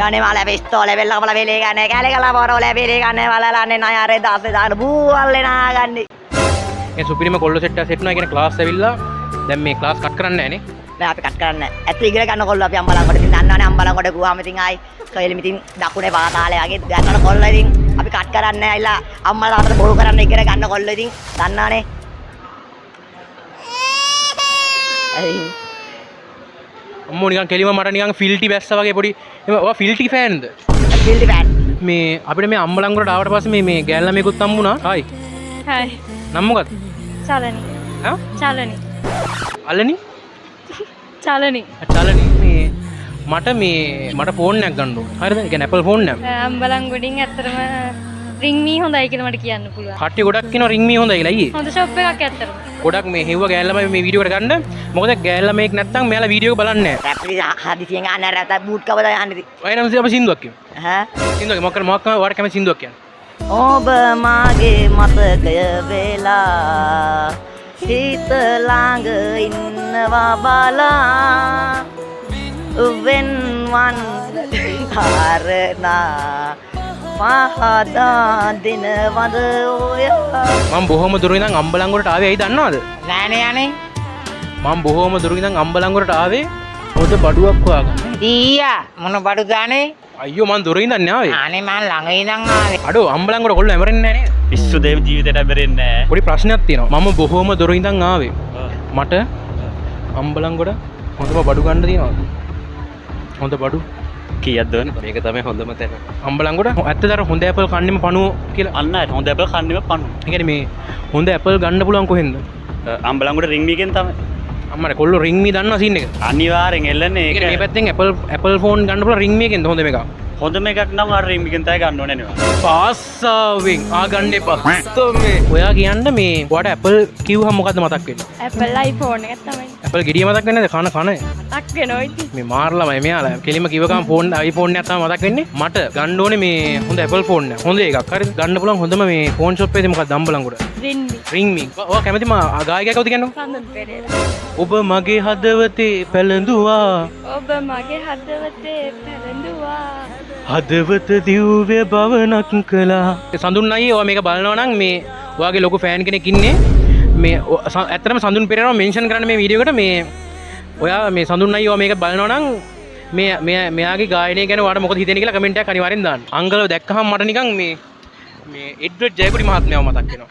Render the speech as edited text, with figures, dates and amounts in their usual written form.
Gane male pistole bella pala vele gane kale kala porole vele gane walalaane nayare dase දාන බූවල්ලේ නාගන්නේ. මේ සුපිරිම කොල්ල set එක set නා කියන ක්ලාස් ඇවිල්ලා දැන් මේ ක්ලාස් කට් කරන්නේ නැහැ නේ. නෑ අපි කට් කරන්නේ නැහැ. ඇත්ත ඉගෙන ගන්න කොල්ල අපි අම්බලන්කොට ඉතින් දන්නවනේ අම්බලන්කොට ගුවාම ඉතින් ආයි කයිලෙම ඉතින් දකුණේ පාතාලේ වගේ ගන්නන කොල්ල ඉතින් අපි කට් කරන්නේ නැහැ. අයිලා අම්මලා අතට බොරු කරන්න ඉගෙන ගන්න කොල්ල ඉතින් දන්නවනේ. අම්මෝ නිකන් කෙලිම මට නිකන් ෆිල්ටි බැස්සා වගේ පොඩි ඔයා ෆිල්ටි ෆෑන්ද? Filthy fan. මේ අපිට මේ අම්බලන්ගොඩට ආවට පස්සේ මේ ගෑල් ළමයෙකුත් හම්බුණා. හායි. හායි. නම මොකක්ද? චලනි. හා? චලනි. අලනි? චලනි. චලනි මට ෆෝන් එකක් ගන්න ඕන. හරිද? ඒ කියන්නේ Apple ෆෝන් එකක්. අම්බලන්ගොඩින් ඇත්තටම ring me හොඳයි කියලා මට කියන්න පුළුවන්. කට්ටිය ගොඩක් කියනවා ring me හොඳයි කියලා. අයියේ. හොඳ shop එකක් ඇත්තටම. ගොඩක් මේ හෙව්ව ගෑල් ළමයි මේ වීඩියෝ එකට ගන්න. මොකද ගෑල් ළමයෙක් නැත්තම් මෙයාලා වීඩියෝ එක බලන්නේ නැහැ. රැප්ලි හදිසියෙන් ගන්න රැත බූට් කවදා යන්නේ ඉතින්. ඔය නම් අපි සින්දුවක් කියමු. හා? සින්දුවක් මොකක් ඔයාලට කැමති සින්දුවක් කියන්න. ඔබ මාගේ මතකය වෙලා හිත ළඟ ඉන්නවා බලා වෙන්වන් කාරණා පහදා දෙනවද ඔයා. මම බොහොම දුර ඉඳන් අම්බලන්ගොඩට ආවේ ඇයි දන්නවද? නෑනේ යන්නේ. මම බොහොම දුර ඉඳන් අම්බලන්ගොඩට ආවේ පොත බඩුවක් හොයාගන්න. ඊයා මොන බඩු ගානේ? අයියෝ මං දුර ඉඳන් ආවේ. අනේ මං ළඟ ඉඳන් ආවේ. අඩෝ අම්බලන්ගොඩ කොල්ල ඇමරෙන්නේ නැහැ නේද? පිස්සු දේව ජීවිතේට ඇමරෙන්නේ නැහැ. පොඩි ප්‍රශ්නයක් තියෙනවා. මම බොහොම දුර ඉඳන් ආවේ. මට අම්බලන්ගොඩ හොඳම බඩු ගන්න තියෙනවා. හොඳ බඩු කීයක්ද වනේ? මේක තමයි හොඳම තැන. අම්බලන්ගොඩ ඇත්තටම හොඳ ඇපල් කන්නෙම පණුව කියලා. අන්න හරි. හොඳ ඇපල් කන්නේම පන්නු. ඒ කියන්නේ මේ හොඳ ඇපල් ගන්න පුළුවන් කොහෙන්ද? අම්බලන්ගොඩ රින් මීගෙන් තමයි. අම්මට කොල්ලෝ රින් මී දන්නවා සීන් එක. අනිවාර්යෙන් එල්ලන්නේ ඒක. මේ පැත්තෙන් ඇපල් ෆෝන් ගන්න පුළුවන් රින් මීගෙන්ද හොඳ මේක. හොඳම එකක් නම් අර රින් මීගෙන් තමයි ගන්න ඕනේ නේ. පාස්සාවෙන් ගන්න එපා. මේ ඔයා කියන්න මේ ඔයාට ඇපල් කිව්වම මොකද්ද මතක් වෙන්නේ? Apple iPhone එකක් තමයි. ඇපල් ගෙඩිය මතක් වෙන්නේ නැද? කන මතක් වෙනවා ඉතින්. මේ මාර්ලාමයි මෙයාලා කෙලිම කිව්ව ගමන් ෆෝන් iPhone එකක් තමයි මතක් වෙන්නේ. මට ගන්න ඕනේ මේ හොඳ ඇපල් ෆෝන් එක. හොඳ එකක්. හරිද? ගන්න පුළුවන් හොඳම මේ ෆෝන් ෂොප් එකේ මොකක්ද අම්බලන්ගොඩ? ring me. ඔයා කැමතිම ගායකයෙක් කවුද කියන්නේ? සඳන් පෙරේරා. ඔබ මගේ හදවතේ පැලඳුවා. ඔබ මගේ හදවතේ පැලඳුවා. හදවත දිව්‍ය භවනක් කළා. සඳුන් අයියේ ඔයා මේක බලනවා නම් මේ ඔයාගේ ලොකු ෆෑන් කෙනෙක් ඉන්නේ. මේ ඇත්තටම සඳුන් පෙරේරාව මෙන්ෂන් කරන්න මේ වීඩියෝ එකට මේ ඔයා මේ සඳුන් අයියේ ඔයා මේක බලනවා නම් මෙයාගේ ගායනය ගැන ඔයාලට මොකද හිතෙන්නේ කියලා කමෙන්ට් එකක් අනිවාර්යෙන් දාන්න. අංගලව දැක්කහම මට නිකන් මේ එඩ්වඩ් ජයකොඩි මහත්මයාව මතක් වෙනවා.